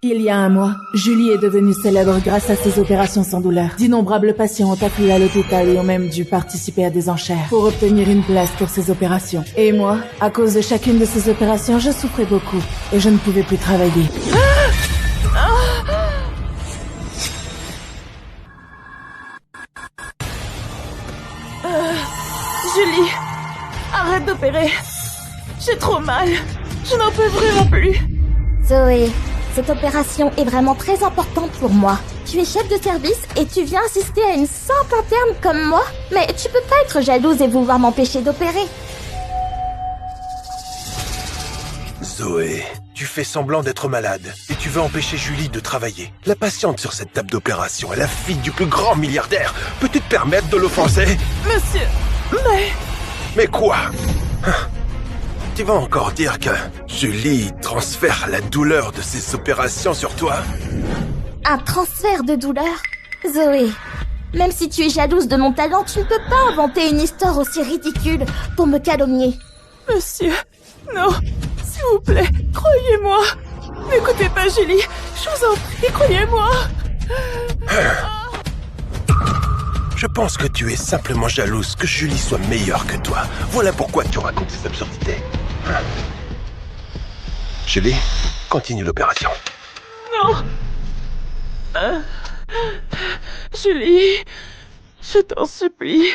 Il y a un mois, Julie est devenue célèbre grâce à ses opérations sans douleur. D'innombrables patients ont afflué à l'hôpital et ont même dû participer à des enchères pour obtenir une place pour ces opérations. Et moi, à cause de chacune de ces opérations, je souffrais beaucoup et je ne pouvais plus travailler. Julie, arrête d'opérer. J'ai trop mal. Je n'en peux vraiment plus. Zoé, cette opération est vraiment très importante pour moi. Tu es chef de service et tu viens assister à une simple interne comme moi. Mais tu peux pas être jalouse et vouloir m'empêcher d'opérer. Zoé, tu fais semblant d'être malade et tu veux empêcher Julie de travailler. La patiente sur cette table d'opération est la fille du plus grand milliardaire. Peux-tu te permettre de l'offenser? Monsieur, Mais quoi? Tu vas encore dire que Julie transfère la douleur de ses opérations sur toi? Un transfert de douleur? Zoé, même si tu es jalouse de mon talent, tu ne peux pas inventer une histoire aussi ridicule pour me calomnier. Monsieur, non, s'il vous plaît, croyez-moi. N'écoutez pas Julie, je vous en prie, croyez-moi. Je pense que tu es simplement jalouse que Julie soit meilleure que toi. Voilà pourquoi tu racontes ces absurdités. Julie, continue l'opération. Non. Julie, je t'en supplie.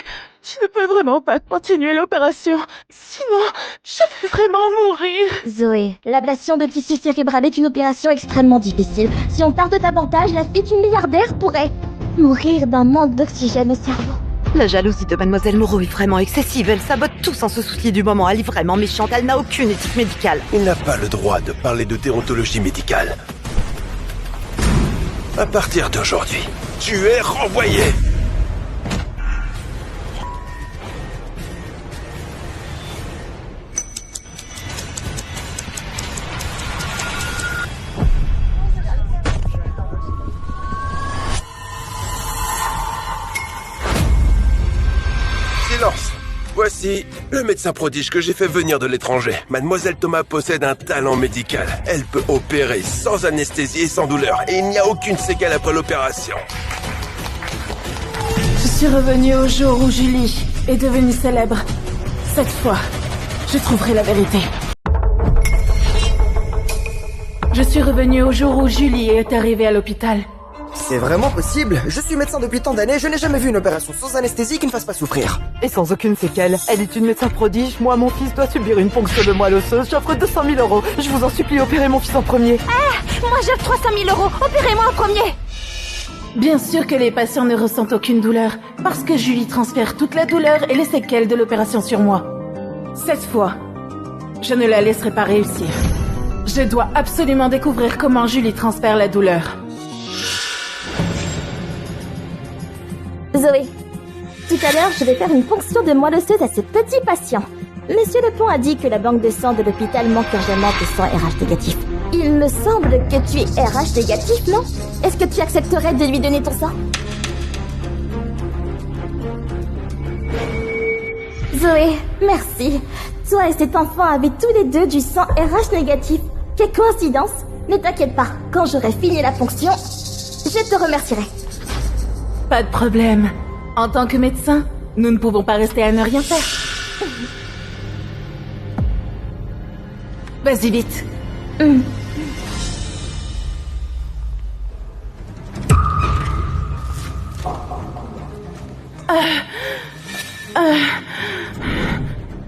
Je ne peux vraiment pas continuer l'opération. Sinon, je vais vraiment mourir. Zoé, l'ablation de tissu cérébral est une opération extrêmement difficile. Si on part de davantage, la fille d'une milliardaire pourrait mourir d'un manque d'oxygène au cerveau. La jalousie de Mademoiselle Moreau est vraiment excessive. Elle sabote tout sans se soucier du moment. Elle est vraiment méchante. Elle n'a aucune éthique médicale. Il n'a pas le droit de parler de déontologie médicale. À partir d'aujourd'hui, tu es renvoyé. Silence. Voici le médecin prodige que j'ai fait venir de l'étranger. Mademoiselle Thomas possède un talent médical. Elle peut opérer sans anesthésie et sans douleur. Et il n'y a aucune séquelle après l'opération. Je suis revenue au jour où Julie est devenue célèbre. Cette fois, je trouverai la vérité. Je suis revenue au jour où Julie est arrivée à l'hôpital. C'est vraiment possible. Je suis médecin depuis tant d'années, je n'ai jamais vu une opération sans anesthésie qui ne fasse pas souffrir. Et sans aucune séquelle. Elle est une médecin prodige. Moi, mon fils doit subir une ponction de moelle osseuse. J'offre 200 000 €. Je vous en supplie, opérez mon fils en premier. Moi j'offre 300 000 €. Opérez-moi en premier. Bien sûr que les patients ne ressentent aucune douleur, parce que Julie transfère toute la douleur et les séquelles de l'opération sur moi. Cette fois, je ne la laisserai pas réussir. Je dois absolument découvrir comment Julie transfère la douleur. Zoé, tout à l'heure, je vais faire une ponction de moelle osseuse à ce petit patient. Monsieur Lepont a dit que la banque de sang de l'hôpital manque urgemment de sang RH négatif. Il me semble que tu es RH négatif, non? Est-ce que tu accepterais de lui donner ton sang? Zoé, merci. Toi et cet enfant avez tous les deux du sang RH négatif. Quelle coïncidence! Ne t'inquiète pas, quand j'aurai fini la ponction, je te remercierai. Pas de problème. En tant que médecin, nous ne pouvons pas rester à ne rien faire. Vas-y vite.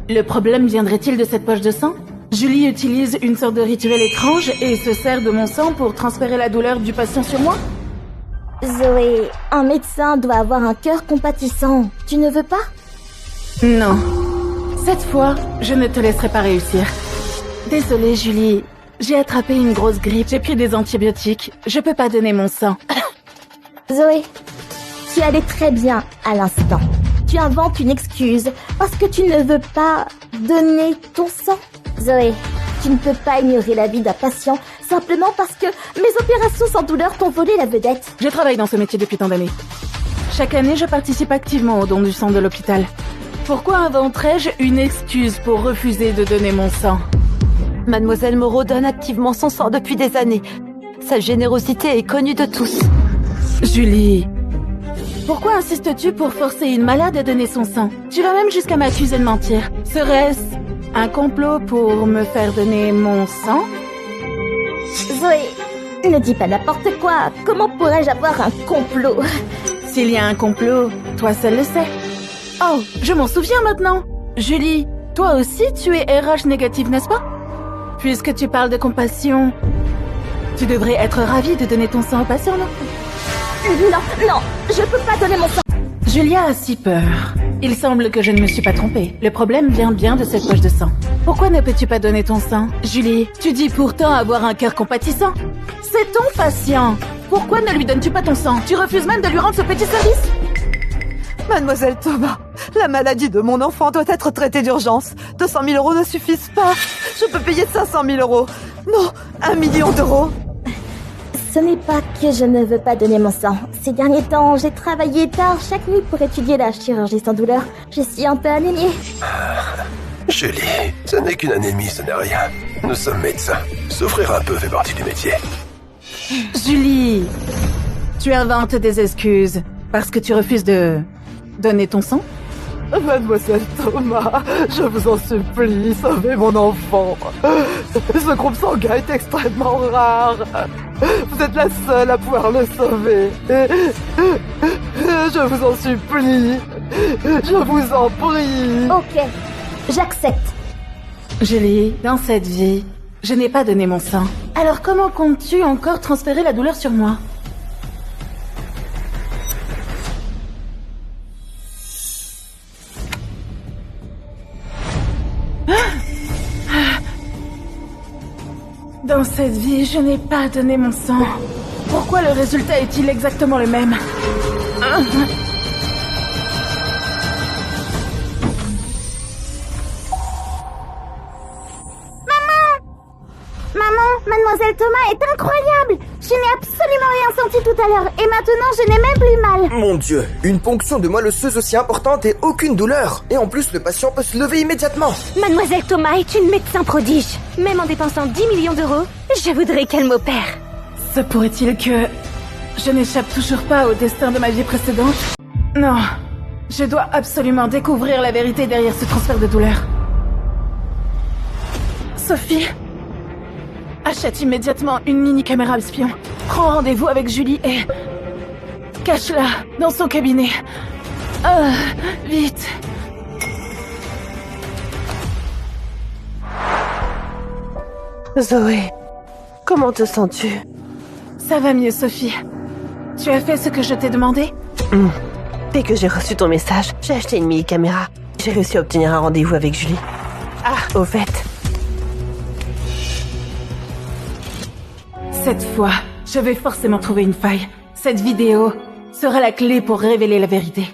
Le problème viendrait-il de cette poche de sang? Julie utilise une sorte de rituel étrange et se sert de mon sang pour transférer la douleur du patient sur moi? Zoé, un médecin doit avoir un cœur compatissant. Tu ne veux pas? Non. Cette fois, je ne te laisserai pas réussir. Désolée, Julie. J'ai attrapé une grosse grippe, j'ai pris des antibiotiques. Je peux pas donner mon sang. Zoé, tu allais très bien à l'instant. Tu inventes une excuse parce que tu ne veux pas donner ton sang. Zoé, tu ne peux pas ignorer la vie d'un patient simplement parce que mes opérations sans douleur t'ont volé la vedette. Je travaille dans ce métier depuis tant d'années. Chaque année, je participe activement au don du sang de l'hôpital. Pourquoi inventerais-je une excuse pour refuser de donner mon sang? Mademoiselle Moreau donne activement son sang depuis des années. Sa générosité est connue de tous. Julie, pourquoi insistes-tu pour forcer une malade à donner son sang? Tu vas même jusqu'à m'accuser de mentir. Serait-ce un complot pour me faire donner mon sang? Zoé, ne dis pas n'importe quoi. Comment pourrais-je avoir un complot? S'il y a un complot, toi seul le sais. Oh, je m'en souviens maintenant. Julie, toi aussi tu es RH négative, n'est-ce pas? Puisque tu parles de compassion, tu devrais être ravie de donner ton sang aux patients, non? Non, je peux pas donner mon sang. Julia a si peur. Il semble que je ne me suis pas trompée. Le problème vient bien de cette poche de sang. Pourquoi ne peux-tu pas donner ton sang? Julie, tu dis pourtant avoir un cœur compatissant. C'est ton patient. Pourquoi ne lui donnes-tu pas ton sang? Tu refuses même de lui rendre ce petit service? Mademoiselle Thomas, la maladie de mon enfant doit être traitée d'urgence. 200 000 euros ne suffisent pas. Je peux payer 500 000 euros. Non, 1 million d'euros. Ce n'est pas que je ne veux pas donner mon sang. Ces derniers temps, j'ai travaillé tard chaque nuit pour étudier la chirurgie sans douleur. Je suis un peu anémiée. Julie, ce n'est qu'une anémie, ce n'est rien. Nous sommes médecins. Souffrir un peu fait partie du métier. Julie, tu inventes des excuses parce que tu refuses de donner ton sang? Mademoiselle Thomas, je vous en supplie, sauvez mon enfant. Ce groupe sanguin est extrêmement rare. Vous êtes la seule à pouvoir le sauver. Je vous en supplie. Je vous en prie. Ok, j'accepte. Julie, dans cette vie, je n'ai pas donné mon sang. Alors comment comptes-tu encore transférer la douleur sur moi? Dans cette vie, je n'ai pas donné mon sang. Pourquoi le résultat est-il exactement le même? Maman, Mademoiselle Thomas est incroyable. Je n'ai absolument rien senti tout à l'heure. Et maintenant, je n'ai même plus mal. Mon Dieu, une ponction de moelle osseuse aussi importante et aucune douleur. Et en plus, le patient peut se lever immédiatement. Mademoiselle Thomas est une médecin prodige. Même en dépensant 10 millions d'euros, je voudrais qu'elle m'opère. Se pourrait-il que je n'échappe toujours pas au destin de ma vie précédente? Non, je dois absolument découvrir la vérité derrière ce transfert de douleur. Sophie, achète immédiatement une mini-caméra espion. Prends rendez-vous avec Julie et cache-la dans son cabinet. Vite. Zoé, comment te sens-tu? Ça va mieux, Sophie. Tu as fait ce que je t'ai demandé? Dès que j'ai reçu ton message, j'ai acheté une mini-caméra. J'ai réussi à obtenir un rendez-vous avec Julie. Ah, au fait. Cette fois, je vais forcément trouver une faille. Cette vidéo sera la clé pour révéler la vérité.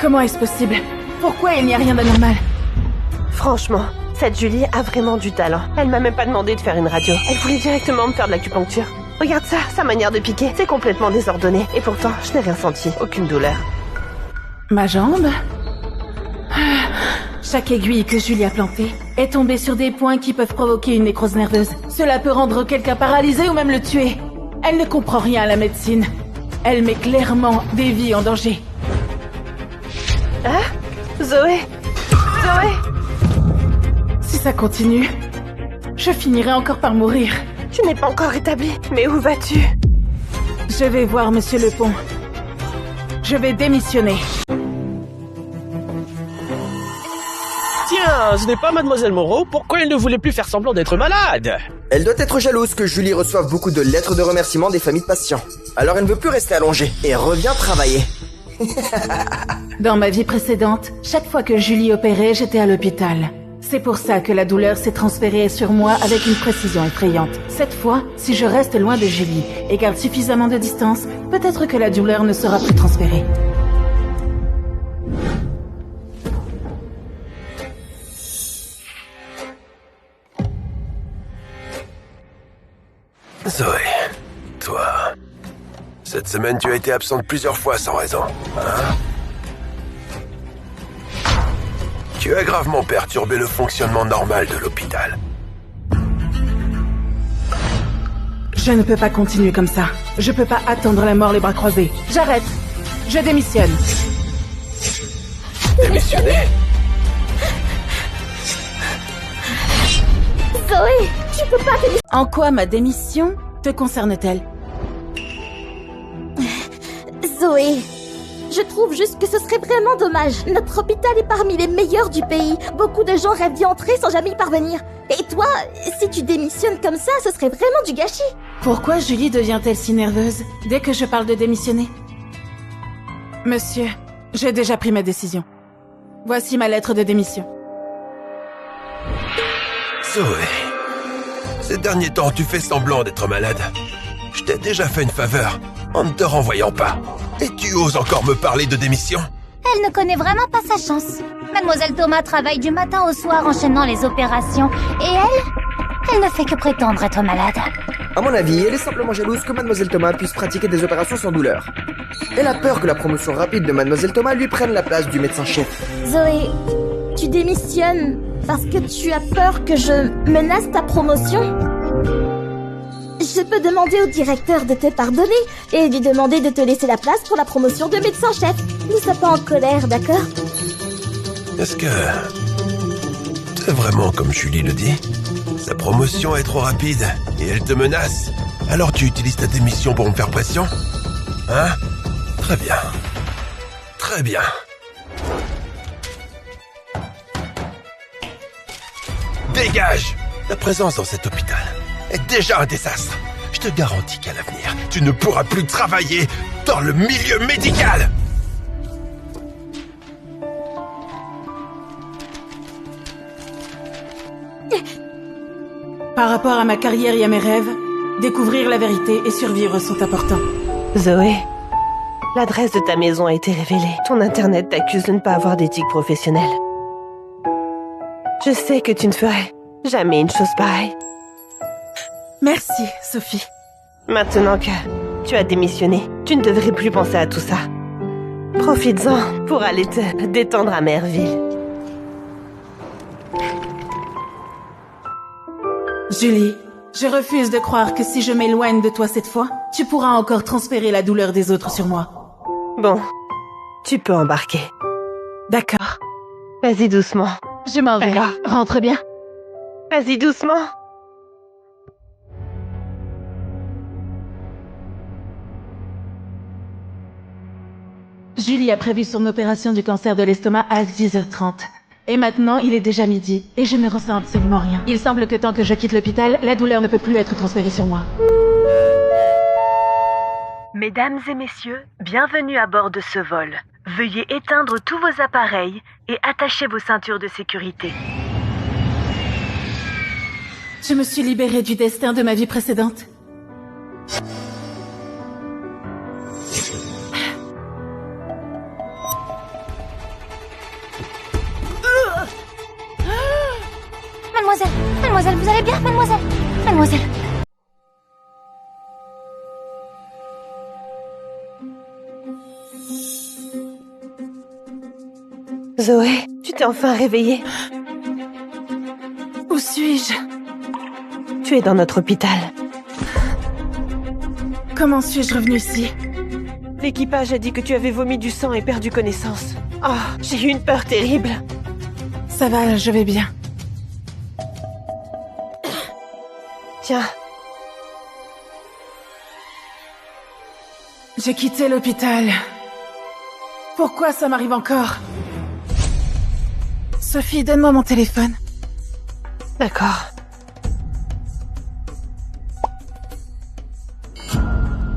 Comment est-ce possible? Pourquoi il n'y a rien d'anormal? Franchement, cette Julie a vraiment du talent. Elle m'a même pas demandé de faire une radio. Elle voulait directement me faire de l'acupuncture. Regarde ça, sa manière de piquer, c'est complètement désordonné. Et pourtant, je n'ai rien senti, aucune douleur. Ma jambe? Chaque aiguille que Julie a plantée est tombée sur des points qui peuvent provoquer une nécrose nerveuse. Cela peut rendre quelqu'un paralysé ou même le tuer. Elle ne comprend rien à la médecine. Elle met clairement des vies en danger. Hein? Zoé? Zoé? Si ça continue, je finirai encore par mourir. Tu n'es pas encore rétablie. Mais où vas-tu? Je vais voir Monsieur Lepont. Je vais démissionner. Tiens, ce n'est pas Mademoiselle Moreau, pourquoi elle ne voulait plus faire semblant d'être malade? Elle doit être jalouse que Julie reçoive beaucoup de lettres de remerciement des familles de patients. Alors elle ne veut plus rester allongée et revient travailler. Dans ma vie précédente, chaque fois que Julie opérait, j'étais à l'hôpital. C'est pour ça que la douleur s'est transférée sur moi avec une précision effrayante. Cette fois, si je reste loin de Julie et garde suffisamment de distance, peut-être que la douleur ne sera plus transférée. Zoé, toi... Cette semaine, tu as été absente plusieurs fois sans raison, hein? Tu as gravement perturbé le fonctionnement normal de l'hôpital. Je ne peux pas continuer comme ça. Je peux pas attendre la mort les bras croisés. J'arrête. Je démissionne. Démissionner? Zoé, tu peux pas démissionner. En quoi ma démission te concerne-t-elle? Zoé, je trouve juste que ce serait vraiment dommage. Notre hôpital est parmi les meilleurs du pays. Beaucoup de gens rêvent d'y entrer sans jamais y parvenir. Et toi, si tu démissionnes comme ça, ce serait vraiment du gâchis. Pourquoi Julie devient-elle si nerveuse dès que je parle de démissionner? Monsieur, j'ai déjà pris ma décision. Voici ma lettre de démission. Zoé, ces derniers temps, tu fais semblant d'être malade. Je t'ai déjà fait une faveur en ne te renvoyant pas. Et tu oses encore me parler de démission? Elle ne connaît vraiment pas sa chance. Mademoiselle Thomas travaille du matin au soir enchaînant les opérations. Et elle ne fait que prétendre être malade. À mon avis, elle est simplement jalouse que Mademoiselle Thomas puisse pratiquer des opérations sans douleur. Elle a peur que la promotion rapide de Mademoiselle Thomas lui prenne la place du médecin-chef. Zoé, tu démissionnes parce que tu as peur que je menace ta promotion? Je peux demander au directeur de te pardonner et lui demander de te laisser la place pour la promotion de médecin-chef. Ne sois pas en colère, d'accord? Est-ce que... c'est vraiment comme Julie le dit? Sa promotion est trop rapide et elle te menace. Alors tu utilises ta démission pour me faire pression? Hein? Très bien. Très bien. Dégage! Ta présence dans cet hôpital est déjà un désastre. Je te garantis qu'à l'avenir, tu ne pourras plus travailler dans le milieu médical. Par rapport à ma carrière et à mes rêves, découvrir la vérité et survivre sont importants. Zoé, l'adresse de ta maison a été révélée. Ton internet t'accuse de ne pas avoir d'éthique professionnelle. Je sais que tu ne ferais jamais une chose pareille. Merci, Sophie. Maintenant que tu as démissionné, tu ne devrais plus penser à tout ça. Profites-en pour aller te détendre à Merville. Julie, je refuse de croire que si je m'éloigne de toi cette fois, tu pourras encore transférer la douleur des autres sur moi. Bon, tu peux embarquer. D'accord. Vas-y doucement. Je m'en vais. Rentre bien. Vas-y doucement. Julie a prévu son opération du cancer de l'estomac à 10h30. Et maintenant, il est déjà midi, et je ne ressens absolument rien. Il semble que tant que je quitte l'hôpital, la douleur ne peut plus être transférée sur moi. Mesdames et messieurs, bienvenue à bord de ce vol. Veuillez éteindre tous vos appareils et attacher vos ceintures de sécurité. Je me suis libérée du destin de ma vie précédente. Mademoiselle, vous allez bien, mademoiselle? Mademoiselle. Zoé, tu t'es enfin réveillée. Où suis-je? Tu es dans notre hôpital. Comment suis-je revenue ici? L'équipage a dit que tu avais vomi du sang et perdu connaissance. Oh, j'ai eu une peur terrible. Ça va, je vais bien. Tiens. J'ai quitté l'hôpital. Pourquoi ça m'arrive encore? Sophie, donne-moi mon téléphone. D'accord.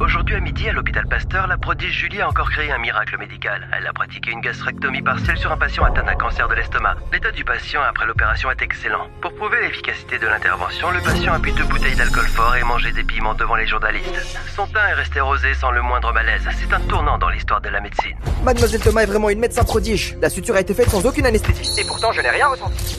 Aujourd'hui à midi, à l'hôpital Pasteur, la prodige Julie a encore créé un miracle médical. Elle a pratiqué une gastrectomie partielle sur un patient atteint d'un cancer de l'estomac. L'état du patient après l'opération est excellent. Pour prouver l'efficacité de l'intervention, le patient a bu 2 bouteilles d'alcool fort et mangé des piments devant les journalistes. Son teint est resté rosé sans le moindre malaise. C'est un tournant dans l'histoire de la médecine. Mademoiselle Thomas est vraiment une médecin prodige. La suture a été faite sans aucune anesthésie. Et pourtant, je n'ai rien ressenti.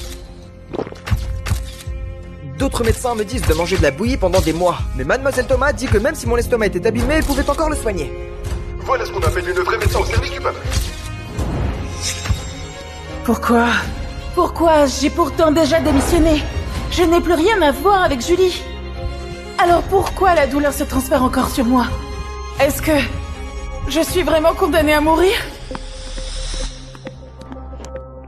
D'autres médecins me disent de manger de la bouillie pendant des mois. Mais Mademoiselle Thomas dit que même si mon estomac était abîmé, elle pouvait encore le soigner. Voilà ce qu'on appelle une vraie médecin au service du peuple. Pourquoi? J'ai pourtant déjà démissionné. Je n'ai plus rien à voir avec Julie. Alors pourquoi la douleur se transfère encore sur moi? Est-ce que je suis vraiment condamnée à mourir?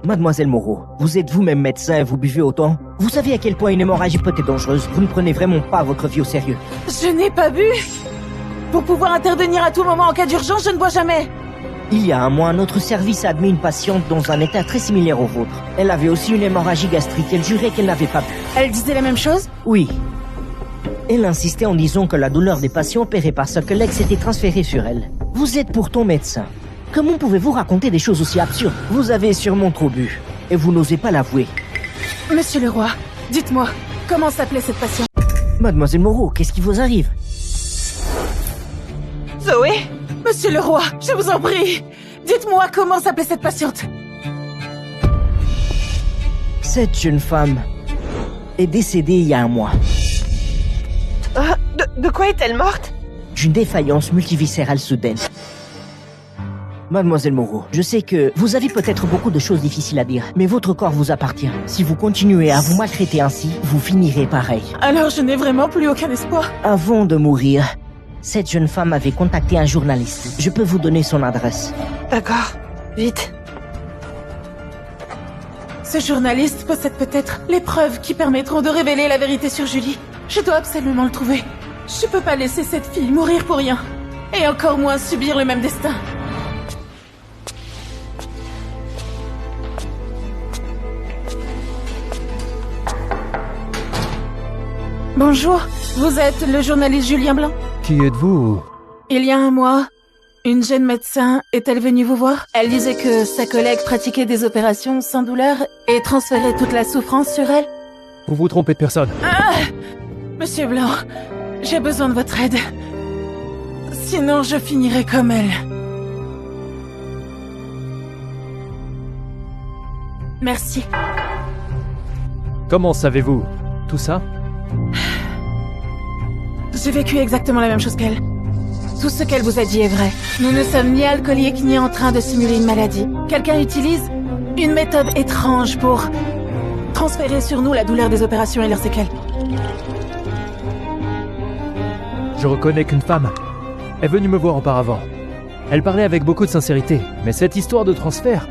Mademoiselle Moreau, vous êtes vous-même médecin et vous buvez autant? Vous savez à quel point une hémorragie peut être dangereuse. Vous ne prenez vraiment pas votre vie au sérieux. Je n'ai pas bu. Pour pouvoir intervenir à tout moment en cas d'urgence, je ne bois jamais. Il y a un mois, notre service a admis une patiente dans un état très similaire au vôtre. Elle avait aussi une hémorragie gastrique. Elle jurait qu'elle n'avait pas bu. Elle disait la même chose? Oui. Elle insistait en disant que la douleur des patients opérés par sa collègue s'était transférée sur elle. Vous êtes pourtant médecin. Comment pouvez-vous raconter des choses aussi absurdes? Vous avez sûrement trop bu. Et vous n'osez pas l'avouer. Monsieur le roi, dites-moi, comment s'appelait cette patiente? Mademoiselle Moreau, qu'est-ce qui vous arrive? Zoé? Monsieur le roi, je vous en prie, dites-moi comment s'appelait cette patiente? Cette jeune femme est décédée il y a un mois. De quoi est-elle morte? D'une défaillance multiviscérale soudaine. Mademoiselle Moreau, je sais que vous avez peut-être beaucoup de choses difficiles à dire, mais votre corps vous appartient. Si vous continuez à vous maltraiter ainsi, vous finirez pareil. Alors je n'ai vraiment plus aucun espoir. Avant de mourir, cette jeune femme avait contacté un journaliste. Je peux vous donner son adresse. D'accord, vite. Ce journaliste possède peut-être les preuves qui permettront de révéler la vérité sur Julie. Je dois absolument le trouver. Je peux pas laisser cette fille mourir pour rien. Et encore moins subir le même destin. Bonjour, vous êtes le journaliste Julien Blanc? Qui êtes-vous? Il y a un mois, une jeune médecin est-elle venue vous voir? Elle disait que sa collègue pratiquait des opérations sans douleur et transférait toute la souffrance sur elle. Vous vous trompez de personne. Ah! Monsieur Blanc, j'ai besoin de votre aide. Sinon, je finirai comme elle. Merci. Comment savez-vous tout ça? J'ai vécu exactement la même chose qu'elle. Tout ce qu'elle vous a dit est vrai. Nous ne sommes ni alcooliques ni en train de simuler une maladie. Quelqu'un utilise une méthode étrange pour transférer sur nous la douleur des opérations et leurs séquelles. Je reconnais qu'une femme est venue me voir auparavant. Elle parlait avec beaucoup de sincérité, mais cette histoire de transfert,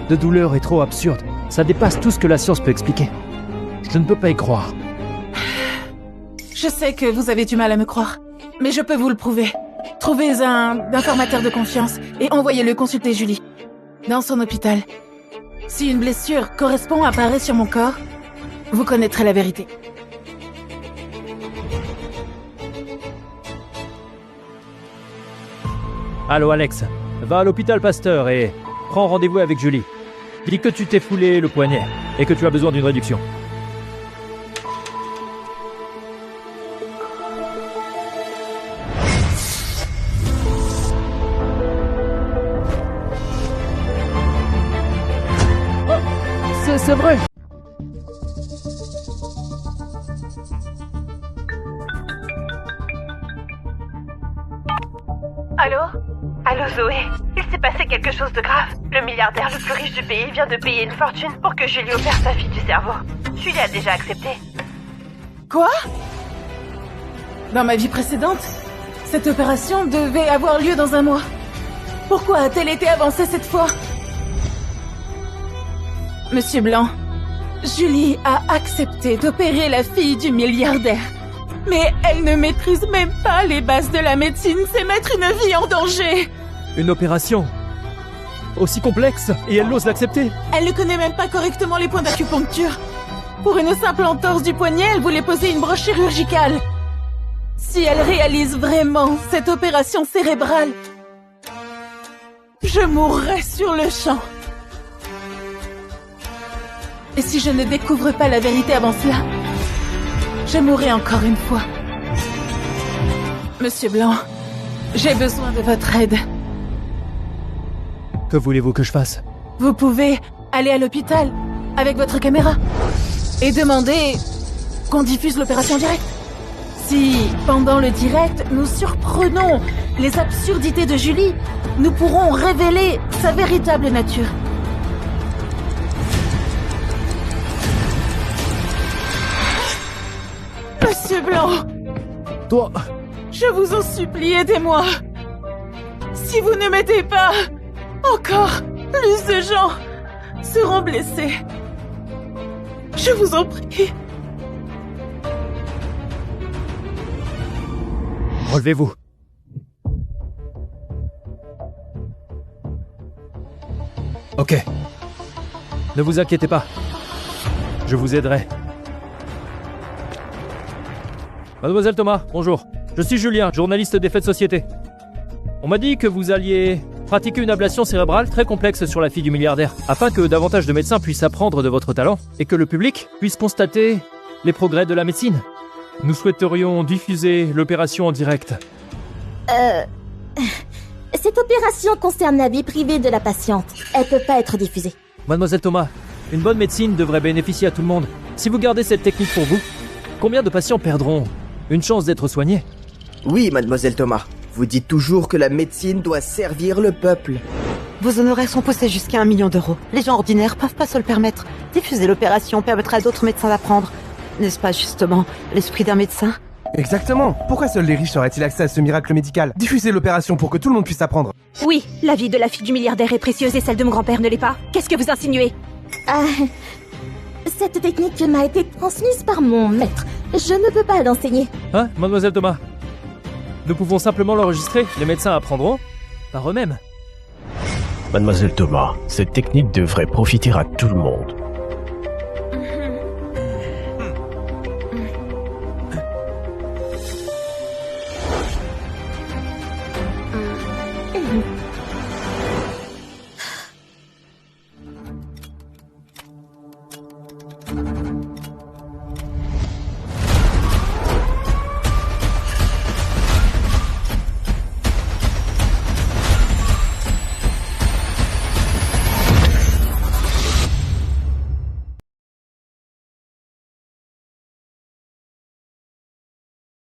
de douleur est trop absurde. Ça dépasse tout ce que la science peut expliquer. Je ne peux pas y croire. Je sais que vous avez du mal à me croire, mais je peux vous le prouver. Trouvez un informateur de confiance et envoyez-le consulter Julie, dans son hôpital. Si une blessure correspond apparaît sur mon corps, vous connaîtrez la vérité. Allô Alex, va à l'hôpital Pasteur et prends rendez-vous avec Julie. Dis que tu t'es foulé le poignet et que tu as besoin d'une réduction. C'est vrai. Allô? Allô Zoé? Il s'est passé quelque chose de grave. Le milliardaire le plus riche du pays vient de payer une fortune pour que Julie opère sa fille du cerveau. Julie a déjà accepté. Quoi? Dans ma vie précédente, cette opération devait avoir lieu dans un mois. Pourquoi a-t-elle été avancée cette fois? Monsieur Blanc, Julie a accepté d'opérer la fille du milliardaire. Mais elle ne maîtrise même pas les bases de la médecine, c'est mettre une vie en danger. Une opération aussi complexe et elle ose l'accepter. Elle ne connaît même pas correctement les points d'acupuncture. Pour une simple entorse du poignet, elle voulait poser une broche chirurgicale. Si elle réalise vraiment cette opération cérébrale, je mourrai sur le champ. Et si je ne découvre pas la vérité avant cela, je mourrai encore une fois. Monsieur Blanc, j'ai besoin de votre aide. Que voulez-vous que je fasse? Vous pouvez aller à l'hôpital avec votre caméra et demander qu'on diffuse l'opération directe. Si, pendant le direct, nous surprenons les absurdités de Julie, nous pourrons révéler sa véritable nature. Monsieur Blanc, Toi... Je vous en supplie, aidez-moi. Si vous ne m'aidez pas, encore plus de gens seront blessés. Je vous en prie. Relevez-vous. Ok. Ne vous inquiétez pas. Je vous aiderai. Mademoiselle Thomas, bonjour. Je suis Julien, journaliste des faits de société. On m'a dit que vous alliez pratiquer une ablation cérébrale très complexe sur la fille du milliardaire, afin que davantage de médecins puissent apprendre de votre talent et que le public puisse constater les progrès de la médecine. Nous souhaiterions diffuser l'opération en direct. Cette opération concerne la vie privée de la patiente. Elle peut pas être diffusée. Mademoiselle Thomas, une bonne médecine devrait bénéficier à tout le monde. Si vous gardez cette technique pour vous, combien de patients perdront une chance d'être soignés? Oui, mademoiselle Thomas. Vous dites toujours que la médecine doit servir le peuple. Vos honoraires sont poussés jusqu'à 1 million d'euros. Les gens ordinaires peuvent pas se le permettre. Diffuser l'opération permettra à d'autres médecins d'apprendre. N'est-ce pas justement l'esprit d'un médecin? Exactement. Pourquoi seuls les riches auraient-ils accès à ce miracle médical? Diffusez l'opération pour que tout le monde puisse apprendre. Oui, la vie de la fille du milliardaire est précieuse et celle de mon grand-père ne l'est pas. Qu'est-ce que vous insinuez? Cette technique m'a été transmise par mon maître. Je ne peux pas l'enseigner. Hein, mademoiselle Thomas? Nous pouvons simplement l'enregistrer. Les médecins apprendront par eux-mêmes. Mademoiselle Thomas, cette technique devrait profiter à tout le monde.